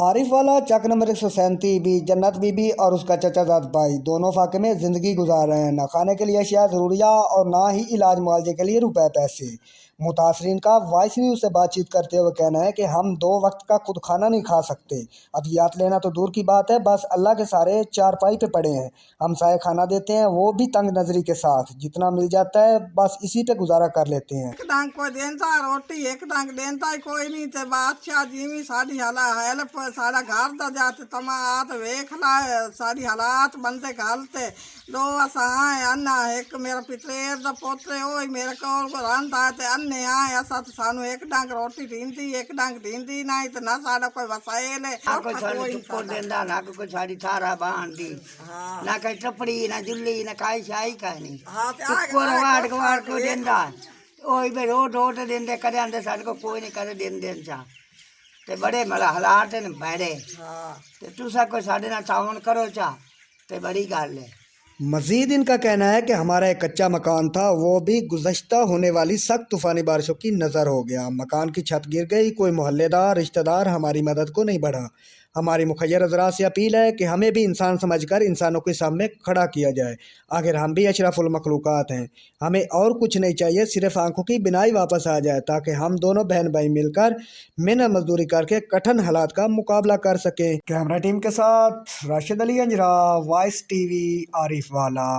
عارف والا چک نمبر 137 بھی جنت بی بی اور اس کا چچا زاد بھائی دونوں فاقے میں زندگی گزار رہے ہیں، نہ کھانے کے لیے اشیاء ضروریہ اور نہ ہی علاج معالجے کے لیے روپے پیسے۔ متاثرین کا وائس نیوز سے بات چیت کرتے ہوئے کہنا ہے کہ ہم 2 وقت کا خود کھانا نہیں کھا سکتے، ادویات لینا تو دور کی بات ہے، بس اللہ کے سارے چارپائی پہ پڑے ہیں۔ ہم سائے کھانا دیتے ہیں وہ بھی تنگ نظری کے ساتھ، جتنا مل جاتا ہے بس اسی پہ گزارا کر لیتے ہیں۔ ایک ڈانگ کوئی دینتا روٹی ایک ڈانگ دینتا ہی کوئی نہیں تے بادشاہ جیویں ساری ہیلپ سارا گھر دا جاتے تماعت ویکھ لائے ساری حالات بندے گھلتے دو اساں آئے انا ایک میرا پتریر دا پوترے ہوئی میرے کول کو رنت آئے تے انے آئے اسا تے سانو ایک ڈانگ روٹی دیندی ایک ڈانگ دیندی نہیں تے نہ ساڈا کوئی وسائل ہے نہ کوئی ساڑی ٹکر دیندہ نہ کوئی ساڑی تھارا بان دی نہ کوئی ٹپڑی نہ جلی نہ کھائی شائی کھائی نہیں ٹکر واڑ گواڑ کو دیندہ وہی بے روٹ روٹ دیندے کرے آندے ساڑے کو کوئی نہیں کرے دین چاہ تے بڑے ملا حالات ہیں بڑے تے تُسا کوئی ساڑے نہ تعاون کرو چاہ تے بڑی گال ہے۔ مزید ان کا کہنا ہے کہ ہمارا ایک کچا مکان تھا، وہ بھی گزشتہ ہونے والی سخت طوفانی بارشوں کی نظر ہو گیا، مکان کی چھت گر گئی، کوئی محلے دار رشتہ دار ہماری مدد کو نہیں بڑھا۔ ہماری مخیر حضرات سے اپیل ہے کہ ہمیں بھی انسان سمجھ کر انسانوں کے سامنے کھڑا کیا جائے، آخر ہم بھی اشرف المخلوقات ہیں، ہمیں اور کچھ نہیں چاہیے، صرف آنکھوں کی بینائی واپس آ جائے تاکہ ہم دونوں بہن بھائی مل کر محنت مزدوری کر کے کٹھن حالات کا مقابلہ کر سکیں۔ کیمرہ ٹیم کے ساتھ راشد علی انجرا، وائس ٹی وی، عارف والا۔